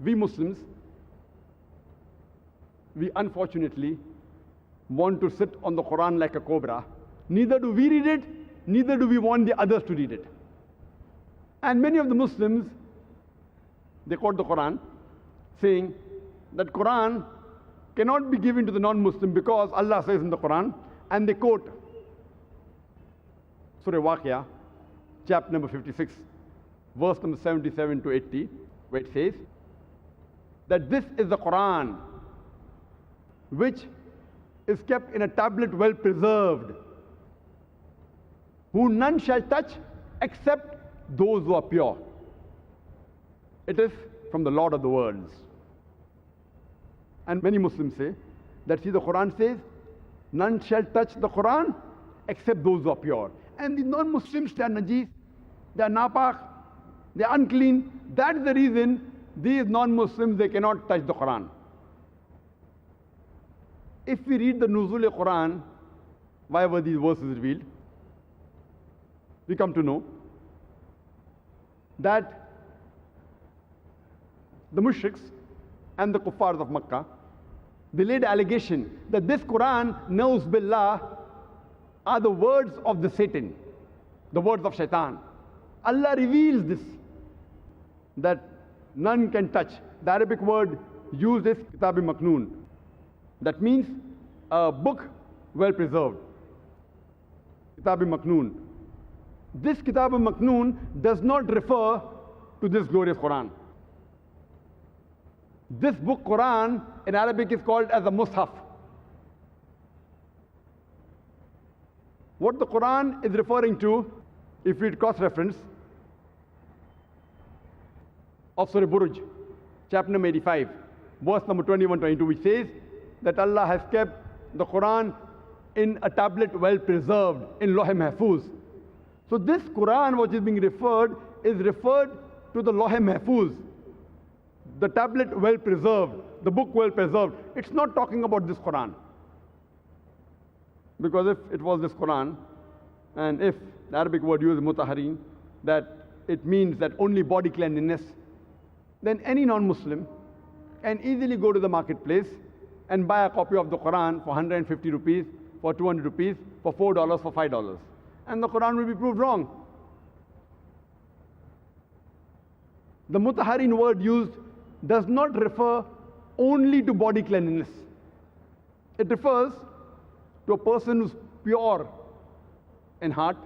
We Muslims, we unfortunately want to sit on the Quran like a cobra. Neither do we read it, neither do we want the others to read it. And many of the Muslims, they quote the Quran, saying that Quran cannot be given to the non-Muslim because Allah says in the Quran, and they quote Surah Waqia, chapter number 56, verse number 77 to 80, where it says that this is the Quran which is kept in a tablet well preserved, who none shall touch except those who are pure. It is from the Lord of the worlds. And many Muslims say that, see, the Quran says, none shall touch the Quran except those who are pure. And the non-Muslims, they are najis, they are napak, they are unclean. That is the reason these non-Muslims, they cannot touch the Quran. If we read the Nuzul Quran, why were these verses revealed? We come to know that the mushriks and the kuffars of Makkah, they laid allegation that this Quran, Nauz Billah, are the words of the Satan, the words of Shaitan. Allah reveals this, that none can touch. The Arabic word used is Kitab Maknoon. That means a book well preserved. Kitab Maknoon. This Kitab Maknoon does not refer to this glorious Quran. This book Quran in Arabic is called as a Mus'haf. What the Quran is referring to, if we read cross-reference of Surah Buruj, chapter number 85, verse number 21-22, which says that Allah has kept the Quran in a tablet well preserved in Lawh Mahfuz. So this Quran which is being referred to the Lawh Mahfuz, the tablet well preserved, the book well preserved. It's not talking about this Quran. Because if it was this Quran, and if the Arabic word used mutaharin, that it means that only body cleanliness, then any non-Muslim can easily go to the marketplace and buy a copy of the Quran for 150 rupees, for 200 rupees, for $4, for $5. And the Quran will be proved wrong. The mutaharin word used does not refer only to body cleanliness. It refers to a person who's pure in heart,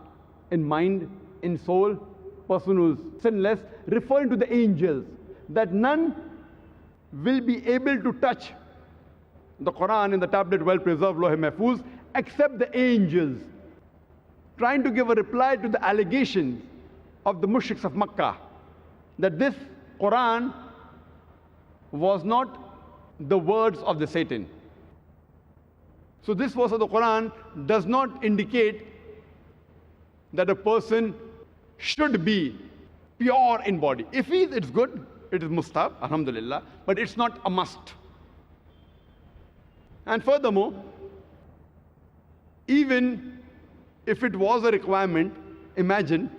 in mind, in soul, person who's sinless, referring to the angels, that none will be able to touch the Quran in the tablet well preserved Lawh Mahfuz except the angels, trying to give a reply to the allegations of the mushriks of Makkah that this Quran was not the words of the Satan. So this verse of the Quran does not indicate that a person should be pure in body. If he is, it's good, it is mustahab, alhamdulillah, but it's not a must. And furthermore, even if it was a requirement, imagine,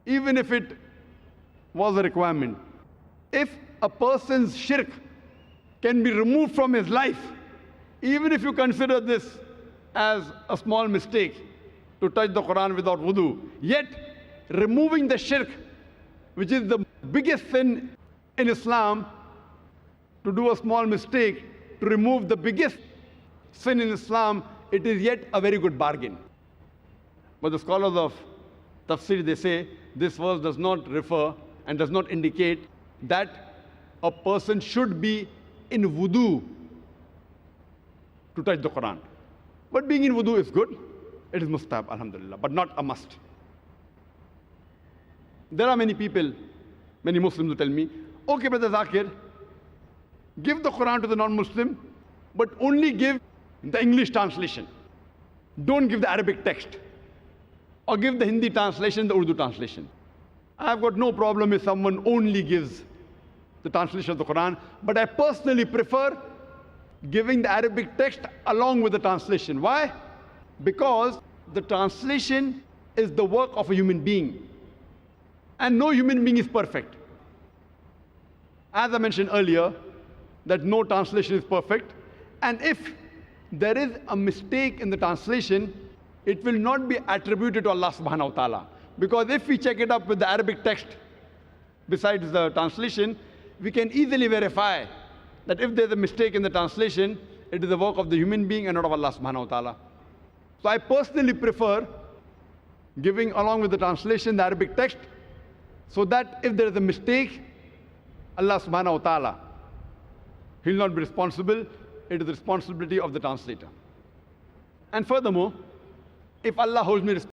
even if it was a requirement, if a person's shirk can be removed from his life, even if you consider this as a small mistake to touch the Quran without wudu, yet removing the shirk, which is the biggest sin in Islam, to do a small mistake, to remove the biggest sin in Islam, it is yet a very good bargain. But the scholars of tafsir, they say this verse does not refer and does not indicate that a person should be in wudu to touch the Quran. But being in wudu is good. It is mustahab, alhamdulillah, but not a must. There are many people, many Muslims who tell me, okay, Brother Zakir, give the Quran to the non-Muslim, but only give the English translation. Don't give the Arabic text. Or give the Hindi translation, the Urdu translation. I've got no problem if someone only gives the translation of the Quran, but I personally prefer giving the Arabic text along with the translation. Why? Because the translation is the work of a human being. And no human being is perfect. As I mentioned earlier, that no translation is perfect. And if there is a mistake in the translation, it will not be attributed to Allah subhanahu wa ta'ala. Because if we check it up with the Arabic text besides the translation, we can easily verify that if there's a mistake in the translation, it is the work of the human being and not of Allah subhanahu wa ta'ala. So I personally prefer giving along with the translation the Arabic text, so that if there is a mistake, Allah subhanahu wa ta'ala, He will not be responsible. It is the responsibility of the translator. And furthermore, if Allah holds me responsible,